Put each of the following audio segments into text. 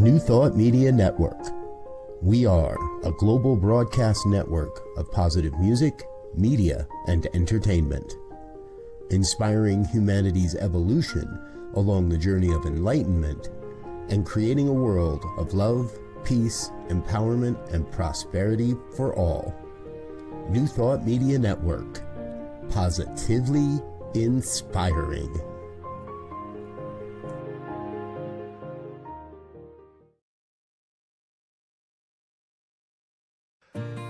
New Thought Media Network. We are a global broadcast network of positive music, media, and entertainment, inspiring humanity's evolution along the journey of enlightenment and creating a world of love, peace, empowerment, and prosperity for all. New Thought Media Network. Positively inspiring.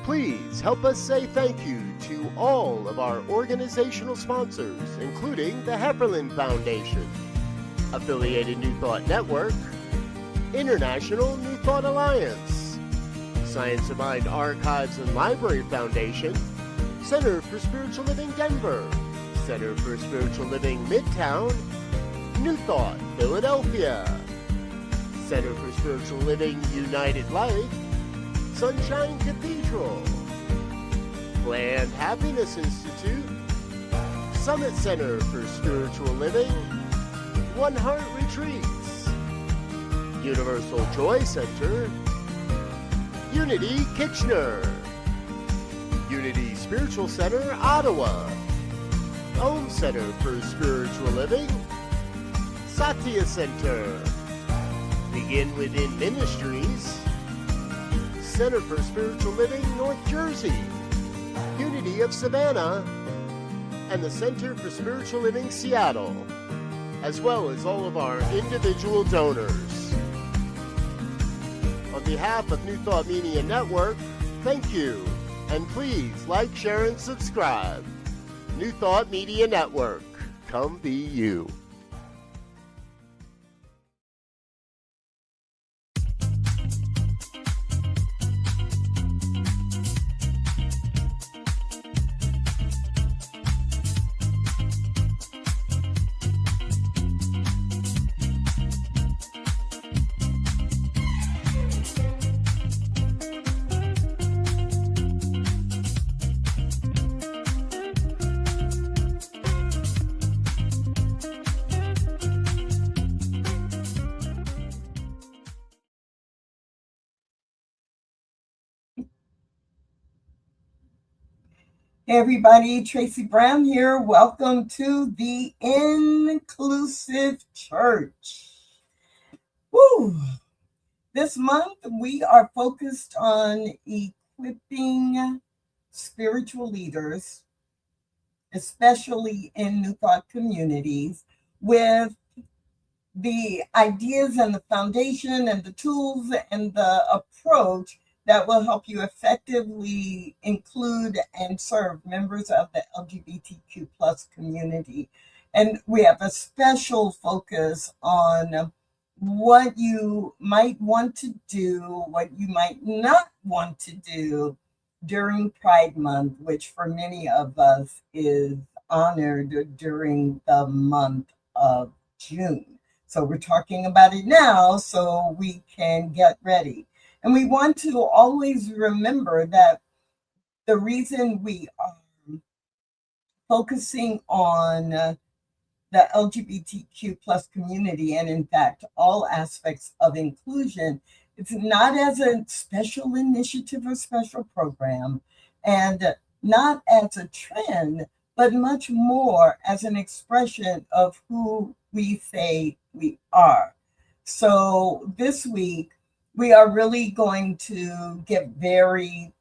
Please help us say thank you to all of our organizational sponsors, including the Hefferland Foundation, Affiliated New Thought Network, International New Thought Alliance, Science of Mind Archives and Library Foundation, Center for Spiritual Living Denver, Center for Spiritual Living Midtown, New Thought Philadelphia, Center for Spiritual Living United Life, Sunshine Cathedral, Planned Happiness Institute, Summit Center for Spiritual Living, One Heart Retreats, Universal Joy Center, Unity Kitchener, Unity Spiritual Center Ottawa, Home Center for Spiritual Living, Satya Center, Begin Within Ministries, Center for Spiritual Living North Jersey, Unity of Savannah, and the Center for Spiritual Living Seattle, as well as all of our individual donors. On behalf of New Thought Media Network, thank you, and please like, share, and subscribe. New Thought Media Network, come be you. Hey everybody, Tracy Brown here. Welcome to the Inclusive Church. Woo! This month we are focused on equipping spiritual leaders, especially in New Thought communities, with the ideas and the foundation and the tools and the approach that will help you effectively include and serve members of the LGBTQ plus community. And we have a special focus on what you might want to do, what you might not want to do during Pride Month, which for many of us is honored during the month of June. So we're talking about it now so we can get ready. And we want to always remember that the reason we are focusing on the LGBTQ plus community, and in fact, all aspects of inclusion, it's not as a special initiative or special program, and not as a trend, but much more as an expression of who we say we are. So this week, we are really going to get very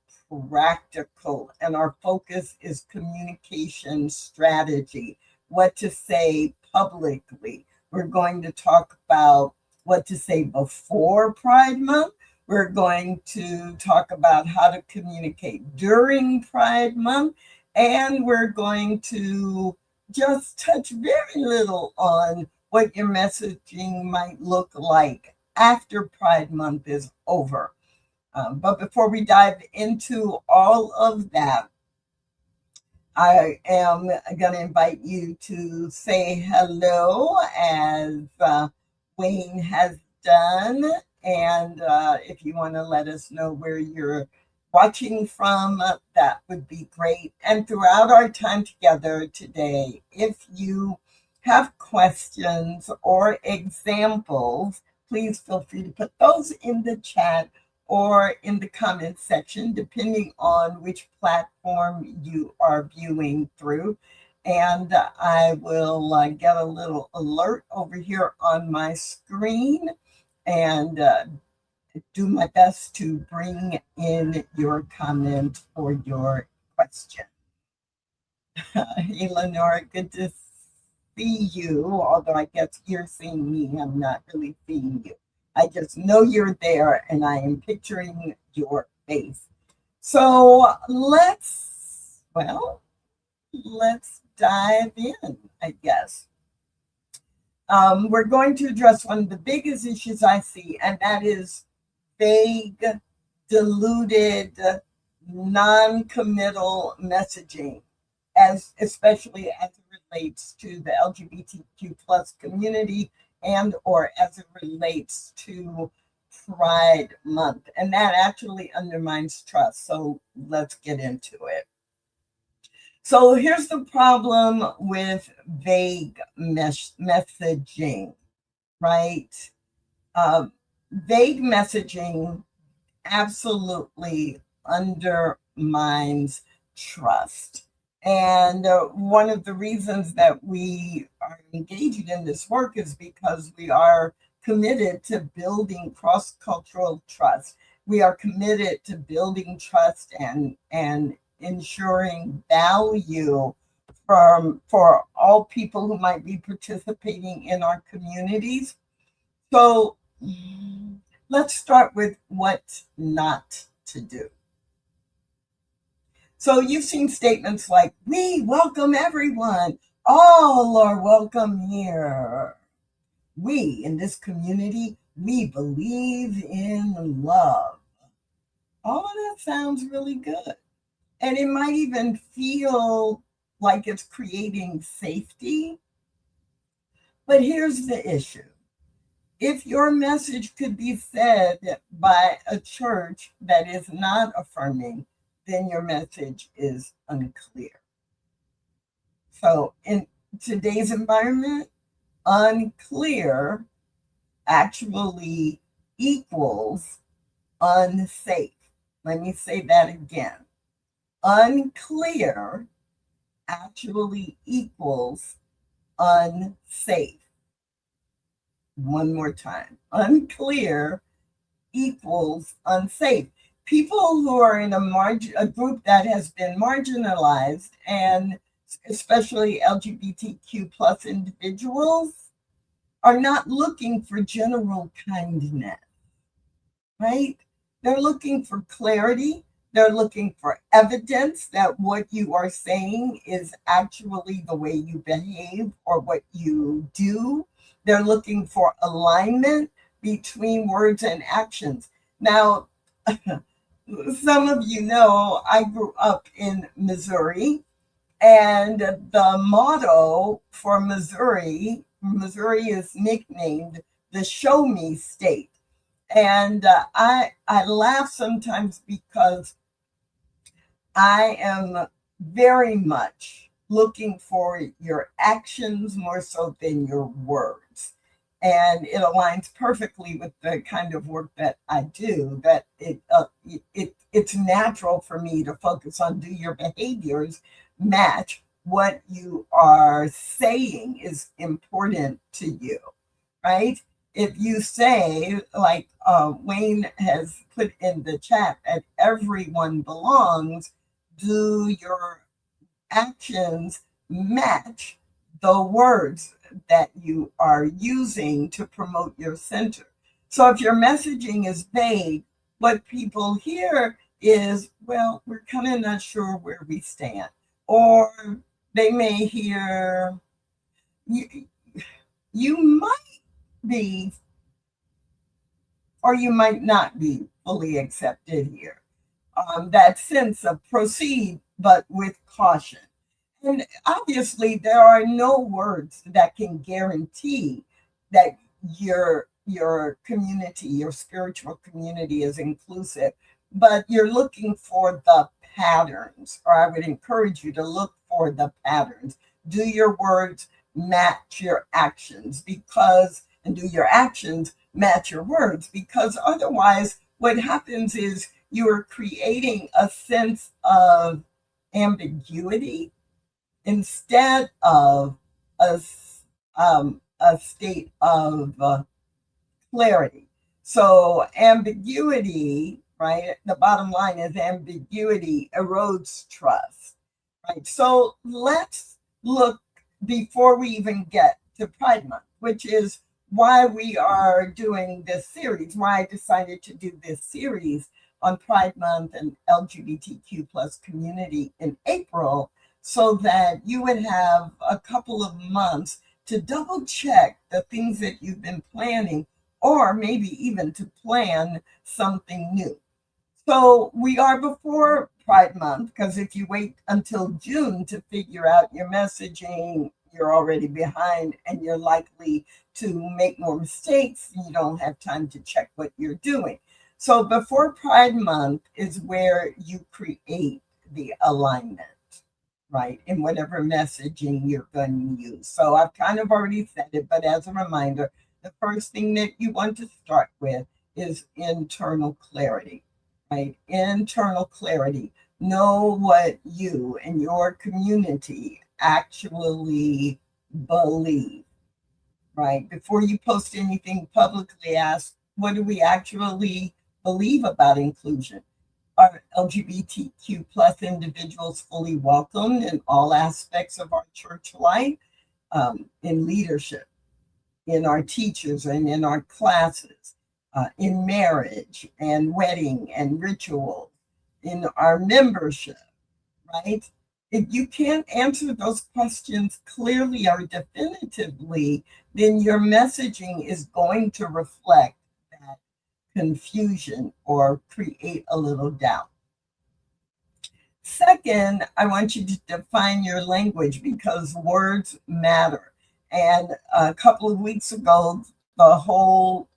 practical, and our focus is communication strategy, what to say publicly. We're going to talk about what to say before Pride Month. We're going to talk about how to communicate during Pride Month, and we're going to just touch very little on what your messaging might look like after Pride Month is over. But before we dive into all of that, I am going to invite you to say hello as Wayne has done. And if you want to let us know where you're watching from, that would be great. And throughout our time together today, if you have questions or examples, please feel free to put those in the chat or in the comment section, depending on which platform you are viewing through. And I will get a little alert over here on my screen and do my best to bring in your comment or your question. Hey, Lenora, good to see you, although I guess you're seeing me. I'm not really seeing you. I just know you're there and I am picturing your face. So let's dive in, I guess. We're going to address one of the biggest issues I see, and that is vague, diluted, non-committal messaging, especially as it relates to the LGBTQ plus community and or as it relates to Pride Month. And that actually undermines trust. So let's get into it. So here's the problem with vague messaging, right? Vague messaging absolutely undermines trust. And one of the reasons that we are engaged in this work is because we are committed to building cross-cultural trust. We are committed to building trust and ensuring value for all people who might be participating in our communities. So let's start with what not to do. So you've seen statements like, we welcome everyone. All are welcome here. We, in this community, we believe in love. All of that sounds really good. And it might even feel like it's creating safety. But here's the issue. If your message could be said by a church that is not affirming, then your message is unclear. So in today's environment, unclear actually equals unsafe. Let me say that again. Unclear actually equals unsafe. One more time. Unclear equals unsafe. People who are in a group that has been marginalized, and especially LGBTQ plus individuals, are not looking for general kindness, right? They're looking for clarity. They're looking for evidence that what you are saying is actually the way you behave or what you do. They're looking for alignment between words and actions. Now, some of you know I grew up in Missouri, and the motto for Missouri is nicknamed the Show Me State. And I laugh sometimes because I am very much looking for your actions more so than your words. And it aligns perfectly with the kind of work that I do, that it's natural for me to focus on, do your behaviors match what you are saying is important to you, right? If you say, like Wayne has put in the chat, that everyone belongs, do your actions match the words that you are using to promote your center? So if your messaging is vague, what people hear is, well, we're kind of not sure where we stand. Or they may hear, you might be, or you might not be fully accepted here. That sense of proceed, but with caution. And obviously, there are no words that can guarantee that your community, your spiritual community, is inclusive, but you're looking for the patterns, or I would encourage you to look for the patterns. Do your words match your actions? And do your actions match your words, because otherwise what happens is you're creating a sense of ambiguity instead of a, a state of clarity. So ambiguity, right? The bottom line is ambiguity erodes trust, right? So let's look before we even get to Pride Month, which is why we are doing this series, why I decided to do this series on Pride Month and LGBTQ plus community in April, so that you would have a couple of months to double check the things that you've been planning, or maybe even to plan something new. So we are before Pride Month, because if you wait until June to figure out your messaging, you're already behind and you're likely to make more mistakes. You don't have time to check what you're doing. So before Pride Month is where you create the alignment, right, in whatever messaging you're going to use. So I've kind of already said it, but as a reminder, the first thing that you want to start with is internal clarity, right? Internal clarity. Know what you and your community actually believe, right? Before you post anything publicly, ask, what do we actually believe about inclusion? Are LGBTQ plus individuals fully welcomed in all aspects of our church life, in leadership, in our teachers and in our classes, in marriage and wedding and rituals, in our membership, right? If you can't answer those questions clearly or definitively, then your messaging is going to reflect that confusion or create a little doubt. Second, I want you to define your language, because words matter. And a couple of weeks ago, the whole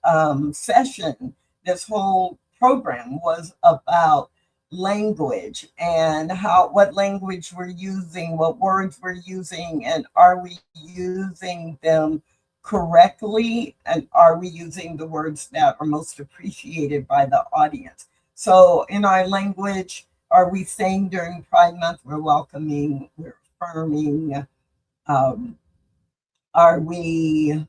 session, this whole program was about language and what language we're using, what words we're using, and are we using them correctly, and are we using the words that are most appreciated by the audience. So in our language, are we saying during Pride Month we're welcoming, we're affirming? Are we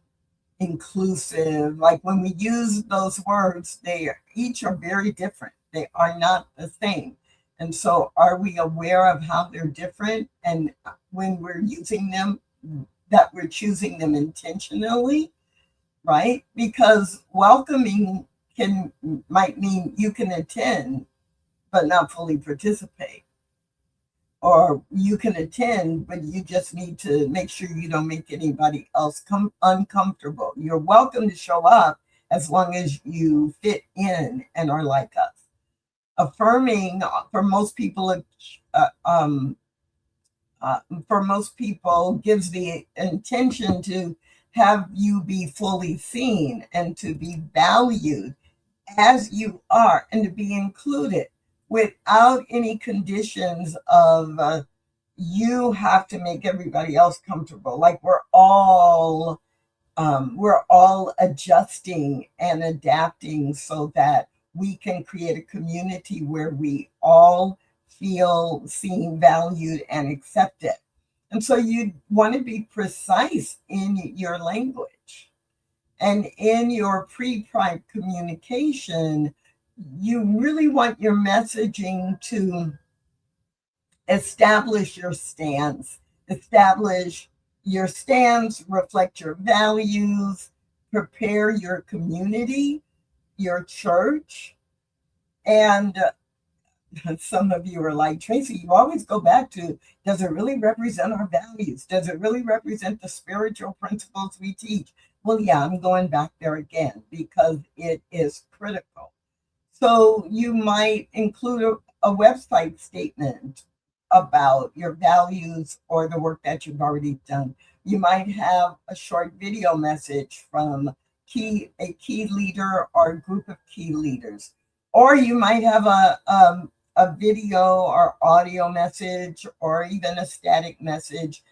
inclusive? Like when we use those words, they each are very different. They are not the same. And so are we aware of how they're different? And when we're using them, that we're choosing them intentionally, right? Because welcoming might mean you can attend, but not fully participate. Or you can attend, but you just need to make sure you don't make anybody else uncomfortable. You're welcome to show up as long as you fit in and are like us. Affirming for most people, gives the intention to have you be fully seen and to be valued as you are and to be included without any conditions of you have to make everybody else comfortable. Like we're all adjusting and adapting so that we can create a community where we all feel seen, valued, and accepted. And so you want to be precise in your language. And in your pre-pride communication, you really want your messaging to establish your stance, reflect your values, prepare your community, your church. And some of you are like, Tracy, you always go back to, does it really represent our values? Does it really represent the spiritual principles we teach? Well, yeah, I'm going back there again because it is critical. So you might include a website statement about your values or the work that you've already done. You might have a short video message from a key leader or a group of key leaders. Or you might have a video or audio message or even a static message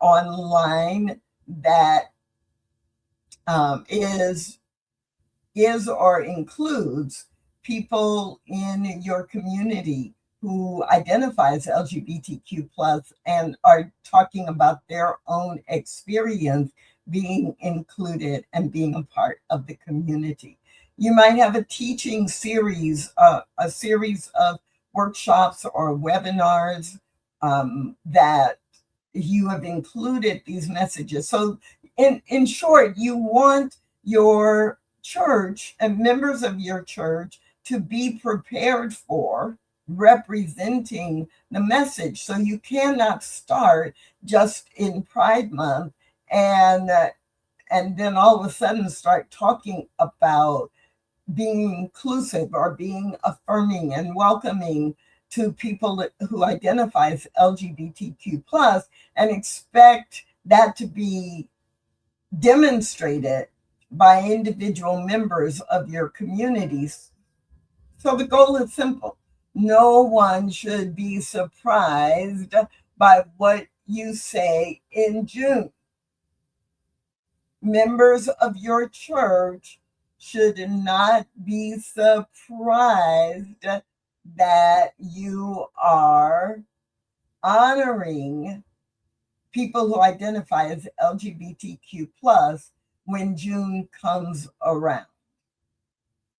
online that is is or includes people in your community who identify as LGBTQ plus and are talking about their own experience being included and being a part of the community. You might have a teaching series, a series of workshops or webinars that you have included these messages. So in short, you want your church and members of your church to be prepared for representing the message. So you cannot start just in Pride Month and then all of a sudden start talking about being inclusive or being affirming and welcoming to people who identify as LGBTQ plus and expect that to be demonstrated by individual members of your communities. So the goal is simple. No one should be surprised by what you say in June. Members of your church should not be surprised that you are honoring people who identify as LGBTQ plus when June comes around,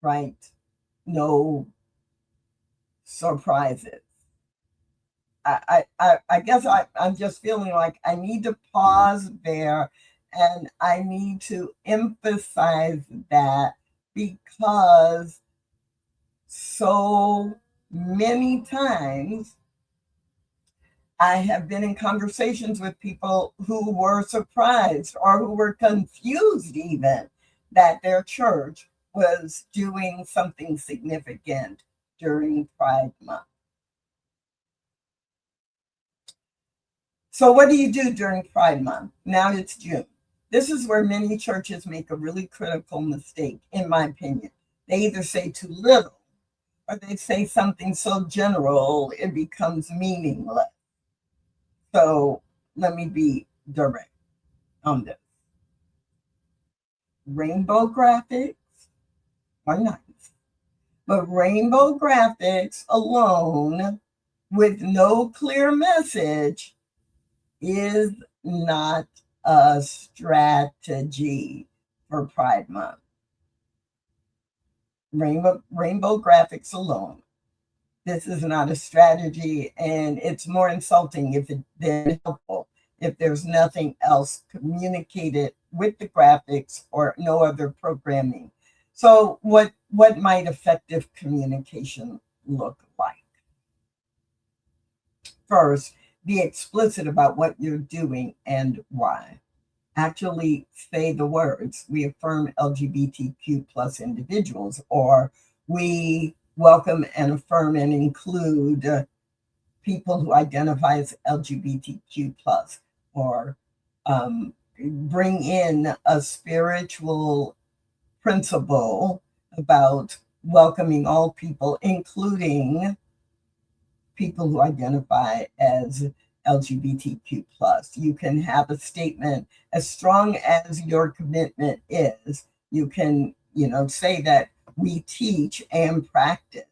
right? No surprises. I guess I'm just feeling like I need to pause there and I need to emphasize that because so many times I have been in conversations with people who were surprised or who were confused even that their church was doing something significant during Pride Month. So what do you do during Pride Month? Now it's June. This is where many churches make a really critical mistake, in my opinion. They either say too little or they say something so general it becomes meaningless. So let me be direct on this. Rainbow graphics are nice, but rainbow graphics alone with no clear message is not a strategy for Pride Month. Rainbow graphics alone. This is not a strategy, and it's more insulting than helpful if there's nothing else communicated with the graphics or no other programming. So what might effective communication look like? First, be explicit about what you're doing and why. Actually say the words, we affirm LGBTQ plus individuals, or we welcome and affirm and include people who identify as LGBTQ plus, or bring in a spiritual principle about welcoming all people, including people who identify as LGBTQ plus. You can have a statement as strong as your commitment is. You can, say that we teach and practice,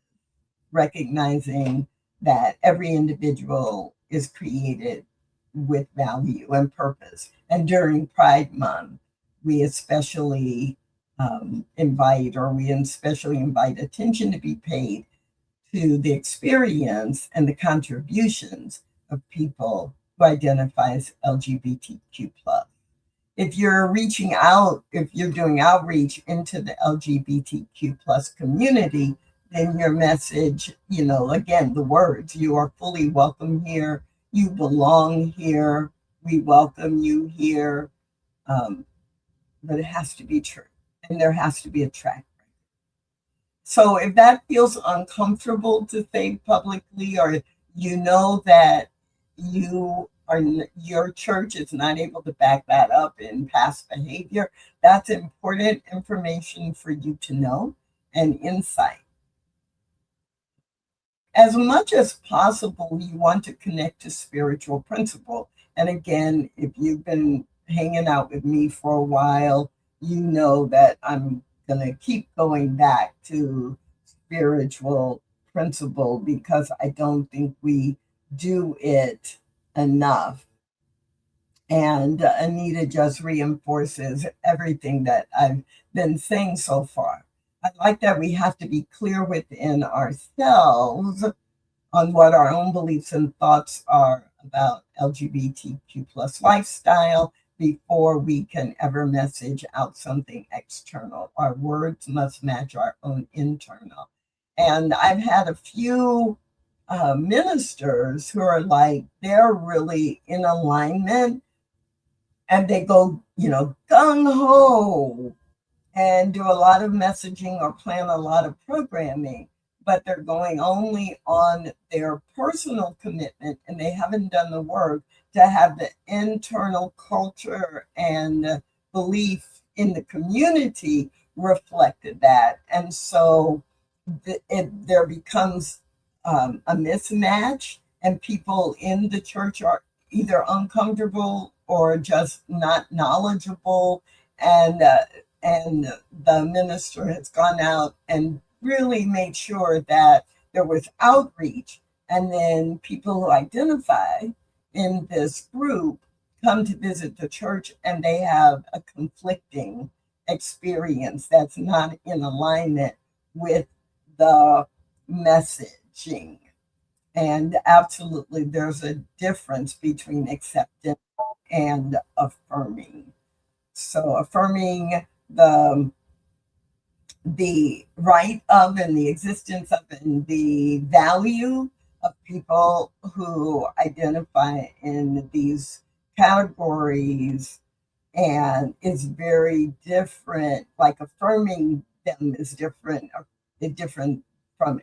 recognizing that every individual is created with value and purpose. And during Pride Month, we especially invite attention to be paid to the experience and the contributions of people who identify as LGBTQ plus. If you're reaching out, if you're doing outreach into the LGBTQ plus community, then your message, again, the words, you are fully welcome here, you belong here, we welcome you here, but it has to be true, and there has to be a track. So if that feels uncomfortable to say publicly, or that your church is not able to back that up in past behavior, that's important information for you to know and insight. As much as possible, you want to connect to spiritual principle. And again, if you've been hanging out with me for a while, you know that I'm going to keep going back to spiritual principle because I don't think we do it enough. And Anita just reinforces everything that I've been saying so far. I like that we have to be clear within ourselves on what our own beliefs and thoughts are about LGBTQ plus lifestyle before we can ever message out something external. Our words must match our own internal. And I've had a few ministers who are like, they're really in alignment and they go, gung ho and do a lot of messaging or plan a lot of programming, but they're going only on their personal commitment and they haven't done the work to have the internal culture and belief in the community reflected that. And so there becomes a mismatch, and people in the church are either uncomfortable or just not knowledgeable. And the minister has gone out and really made sure that there was outreach. And then people who identify in this group come to visit the church and they have a conflicting experience that's not in alignment with the messaging. And absolutely, there's a difference between acceptance and affirming. So affirming the right of and the existence of and the value of people who identify in these categories and is very different. Like affirming them is different from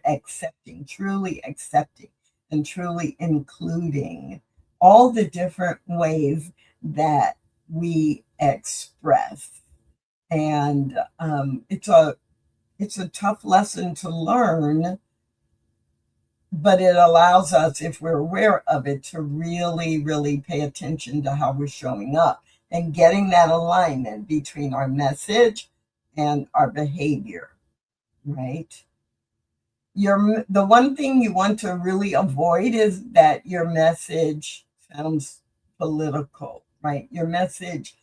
truly accepting and truly including all the different ways that we express. And it's a tough lesson to learn, but it allows us, if we're aware of it, to really, really pay attention to how we're showing up and getting that alignment between our message and our behavior, right? The one thing you want to really avoid is that your message sounds political, right? Your messaging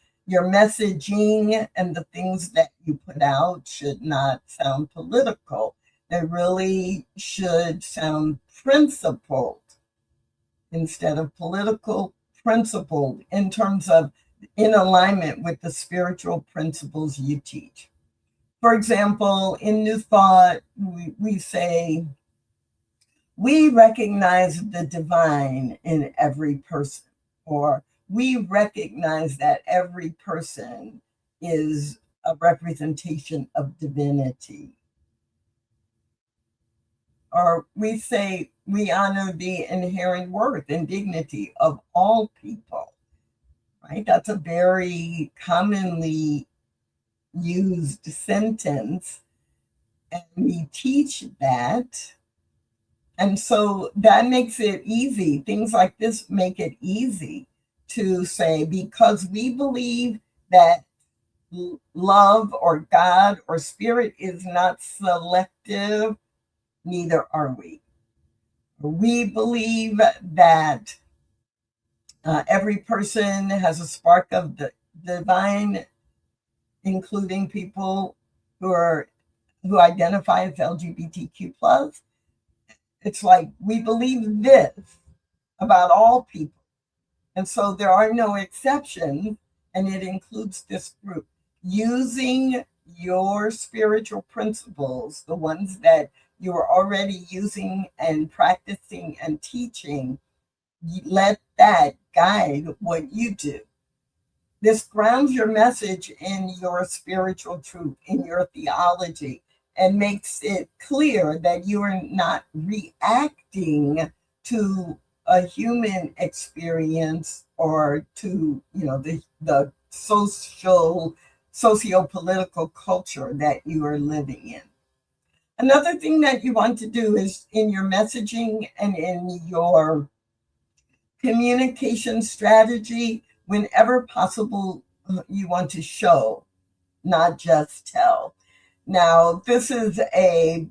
and the things that you put out should not sound political. They really should sound principled instead of political, principled in terms of in alignment with the spiritual principles you teach. For example, in New Thought, we say, we recognize the divine in every person, or we recognize that every person is a representation of divinity. Or we say we honor the inherent worth and dignity of all people, right? That's a very commonly used sentence, and we teach that. And so that makes it easy. Things like this make it easy to say, because we believe that love or God or spirit is not selective, neither are we. We believe that every person has a spark of the divine, including people who identify as LGBTQ plus. It's like we believe this about all people. And so there are no exceptions, and it includes this group. Using your spiritual principles, the ones that you are already using and practicing and teaching, let that guide what you do. This grounds your message in your spiritual truth, in your theology, and makes it clear that you are not reacting to a human experience or to the socio-political culture that you are living in. Another thing that you want to do is in your messaging and in your communication strategy, whenever possible, you want to show, not just tell. Now, this is a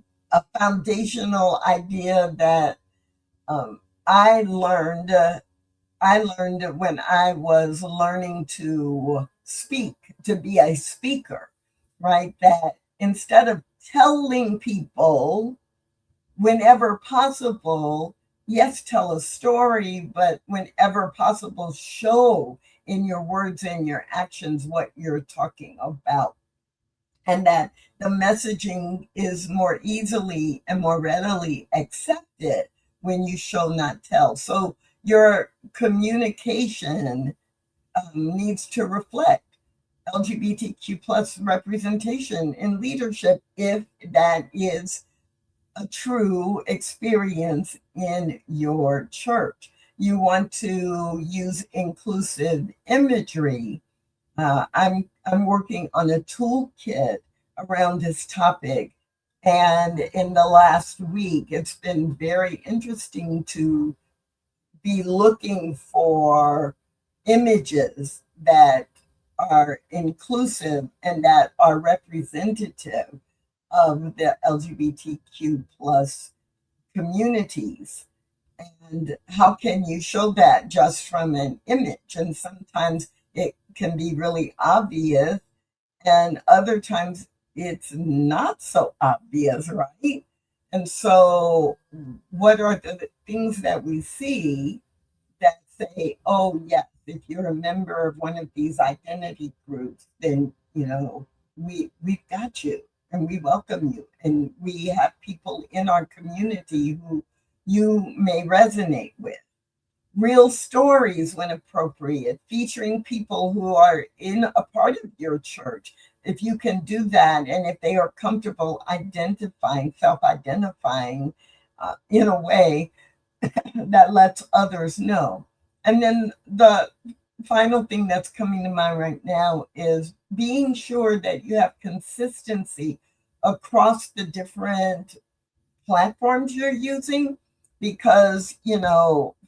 foundational idea that I learned. I learned when I was learning to speak, to be a speaker, right? That instead of telling people whenever possible, yes, tell a story, but whenever possible, show in your words and your actions what you're talking about. And that the messaging is more easily and more readily accepted when you show, not tell. So your communication needs to reflect LGBTQ plus representation in leadership if that is a true experience in your church. You want to use inclusive imagery. I'm working on a toolkit around this topic, and in the last week, it's been very interesting to be looking for images that are inclusive and that are representative of the LGBTQ plus communities. And how can you show that just from an image? And sometimes it can be really obvious, and other times it's not so obvious, right? And so, what are the things that we see that say, oh, yes, if you're a member of one of these identity groups, then, we've got you and we welcome you. And we have people in our community who you may resonate with. Real stories when appropriate, featuring people who are in a part of your church. If you can do that, and if they are comfortable self identifying in a way that lets others know. And then the final thing that's coming to mind right now is being sure that you have consistency across the different platforms you're using, because,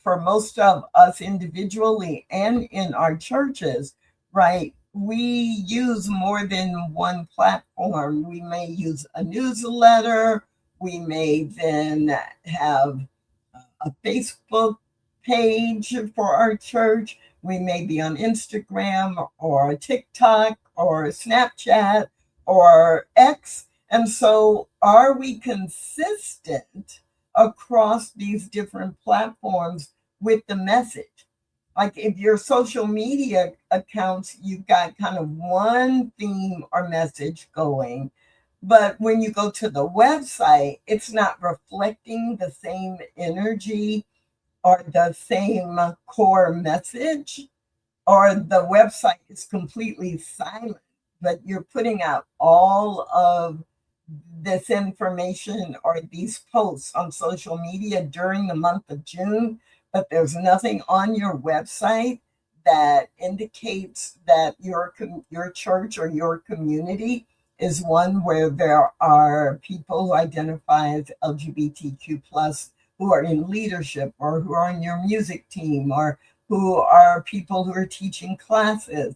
for most of us individually and in our churches, right, we use more than one platform. We may use a newsletter, we may then have a Facebook page for our church. We may be on Instagram or TikTok or Snapchat or X. And so, are we consistent across these different platforms with the message? Like, if your social media accounts, you've got kind of one theme or message going, but when you go to the website, it's not reflecting the same energy or the same core message, or the website is completely silent, but you're putting out all of this information or these posts on social media during the month of June, but there's nothing on your website that indicates that your church or your community is one where there are people who identify as LGBTQ plus, who are in leadership or who are on your music team or who are people who are teaching classes.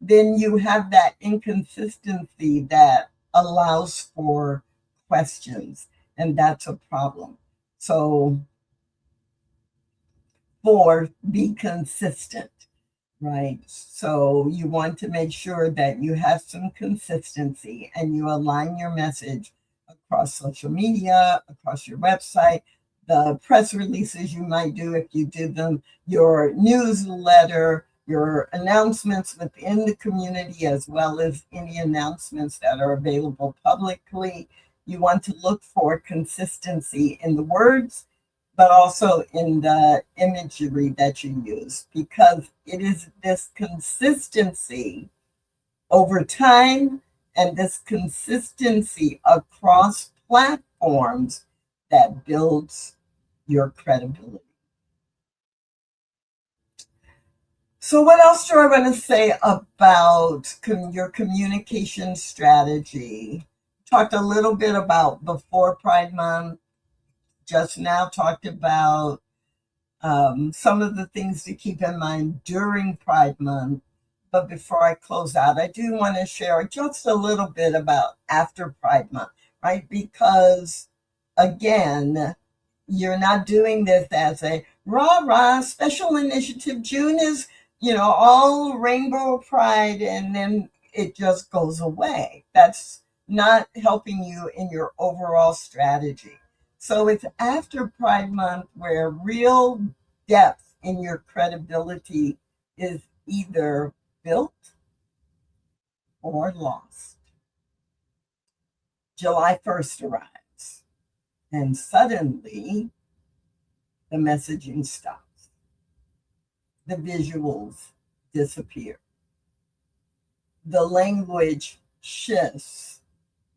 Then you have that inconsistency that allows for questions, and that's a problem. So, be consistent, right? So you want to make sure that you have some consistency and you align your message across social media, across your website, the press releases you might do if you do them, your newsletter, your announcements within the community, as well as any announcements that are available publicly. You want to look for consistency in the words, but also in the imagery that you use, because it is this consistency over time and this consistency across platforms that builds your credibility. So, what else do I want to say about your communication strategy? Talked a little bit about before Pride Month, just now talked about some of the things to keep in mind during Pride Month. But before I close out, I do want to share just a little bit about after Pride Month, right? Because again, you're not doing this as a rah-rah special initiative. June is, all rainbow pride, and then it just goes away. That's not helping you in your overall strategy. So it's after Pride Month where real depth in your credibility is either built or lost. July 1st arrives, and suddenly the messaging stops. The visuals disappear. The language shifts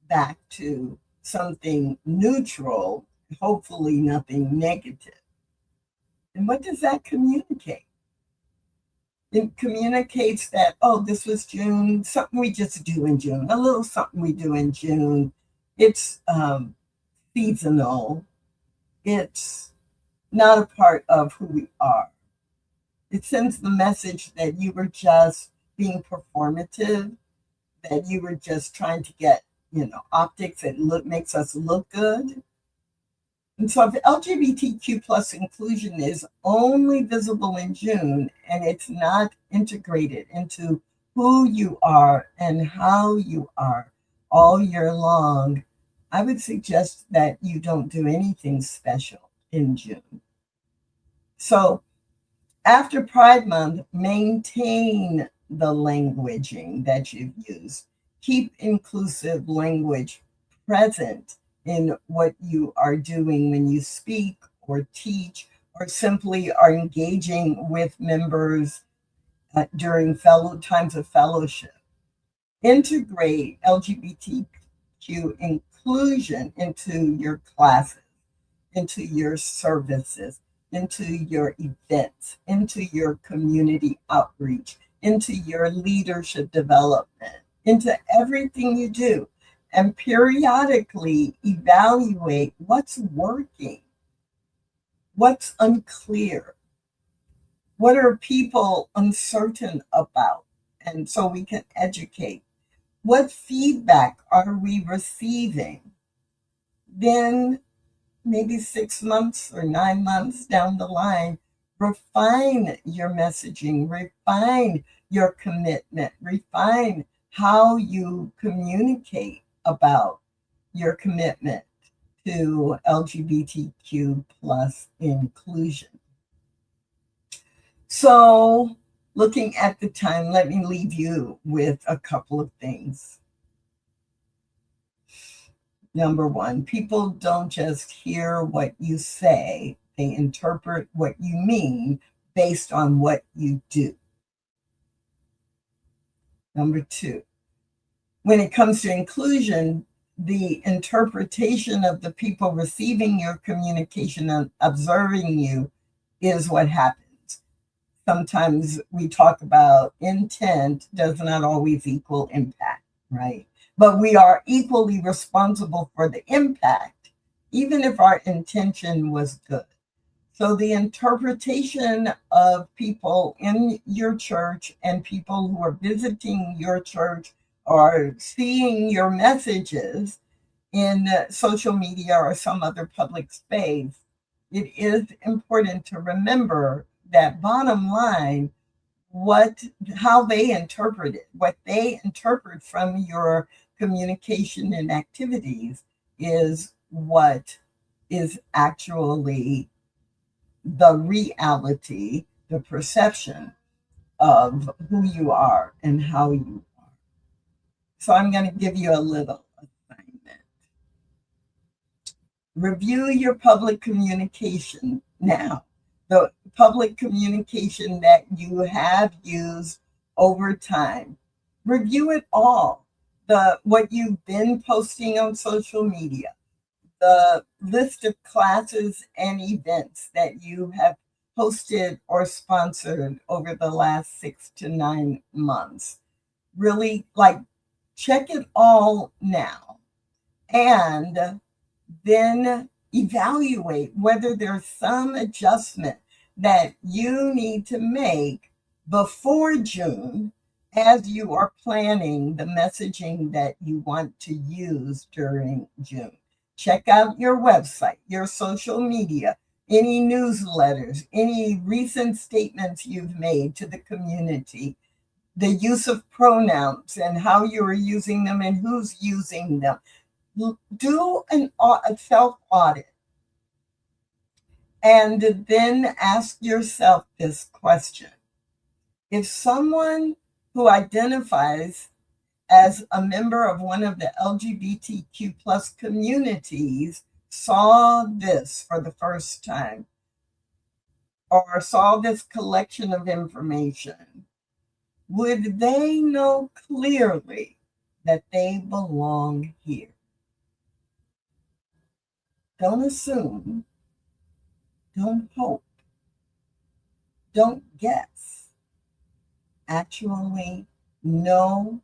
back to something neutral, hopefully nothing negative. And what does that communicate? It communicates that, oh, this was June, something we just do in June, a little something we do in June. It's seasonal. It's not a part of who we are. It sends the message that you were just being performative, that you were just trying to get, optics that makes us look good. And so if LGBTQ plus inclusion is only visible in June and it's not integrated into who you are and how you are all year long, I would suggest that you don't do anything special in June. So after Pride Month, maintain the languaging that you've used. Keep inclusive language present in what you are doing when you speak or teach or simply are engaging with members during times of fellowship. Integrate LGBTQ inclusion into your classes, into your services, into your events, into your community outreach, into your leadership development, into everything you do. And periodically evaluate what's working, what's unclear, what are people uncertain about, and so we can educate. What feedback are we receiving? Then maybe 6 months or 9 months down the line, refine your messaging, refine your commitment, refine how you communicate about your commitment to LGBTQ plus inclusion. So looking at the time, let me leave you with a couple of things. Number one, people don't just hear what you say, they interpret what you mean based on what you do. Number two, when it comes to inclusion, the interpretation of the people receiving your communication and observing you is what happens. Sometimes we talk about intent does not always equal impact, right? But we are equally responsible for the impact, even if our intention was good. So the interpretation of people in your church and people who are visiting your church or seeing your messages in social media or some other public space, it is important to remember that bottom line, how they interpret it, what they interpret from your communication and activities is what is actually the reality, the perception of who you are and how you are. So I'm going to give you a little assignment. Review your public communication now. The public communication that you have used over time. Review it all. What you've been posting on social media, the list of classes and events that you have hosted or sponsored over the last 6 to 9 months. Really, check it all now. And then evaluate whether there's some adjustment that you need to make before June as you are planning the messaging that you want to use during June. Check out your website, your social media, any newsletters, any recent statements you've made to the community, the use of pronouns and how you are using them and who's using them. Do a self-audit and then ask yourself this question. If someone who identifies as a member of one of the LGBTQ plus communities saw this for the first time or saw this collection of information, would they know clearly that they belong here? Don't assume, don't hope, don't guess. Actually know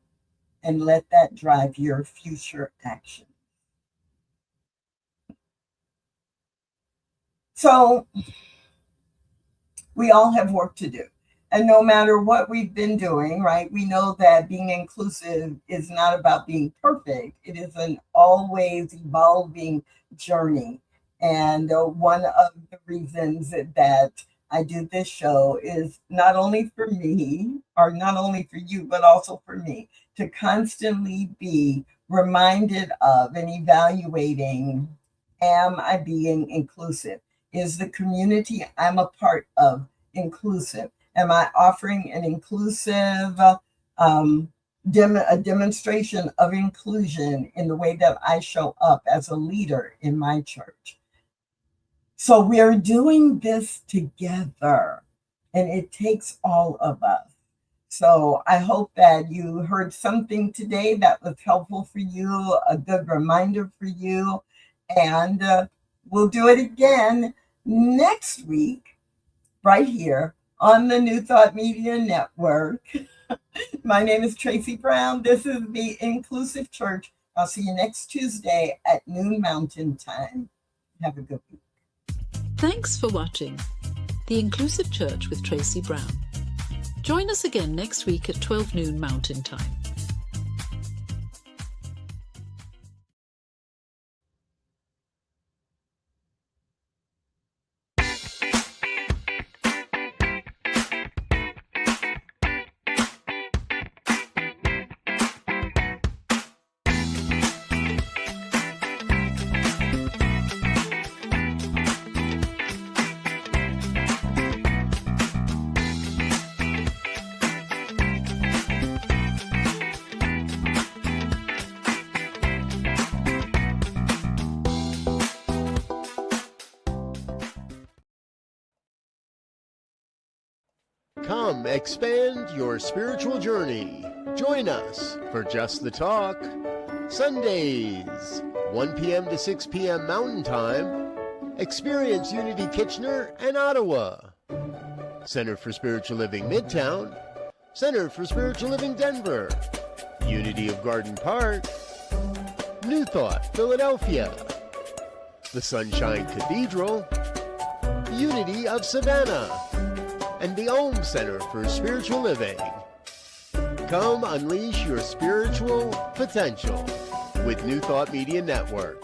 and let that drive your future action. So we all have work to do. And no matter what we've been doing, right, we know that being inclusive is not about being perfect. It is an always evolving journey. And one of the reasons that I do this show is not only for me, or not only for you, but also for me, to constantly be reminded of and evaluating, am I being inclusive? Is the community I'm a part of inclusive? Am I offering an inclusive a demonstration of inclusion in the way that I show up as a leader in my church? So we're doing this together, and it takes all of us. So I hope that you heard something today that was helpful for you, a good reminder for you, and we'll do it again next week, right here on the New Thought Media Network. My name is Tracy Brown. This is the Inclusive Church. I'll see you next Tuesday at noon Mountain Time. Have a good week. Thanks for watching The Inclusive Church with Tracy Brown. Join us again next week at 12 noon Mountain Time. Come expand your spiritual journey. Join us for Just the Talk, Sundays, 1 p.m. to 6 p.m. Mountain Time. Experience Unity Kitchener and Ottawa. Center for Spiritual Living Midtown, Center for Spiritual Living Denver, Unity of Garden Park, New Thought Philadelphia, the Sunshine Cathedral, Unity of Savannah, and the Ohm Center for Spiritual Living. Come unleash your spiritual potential with New Thought Media Network.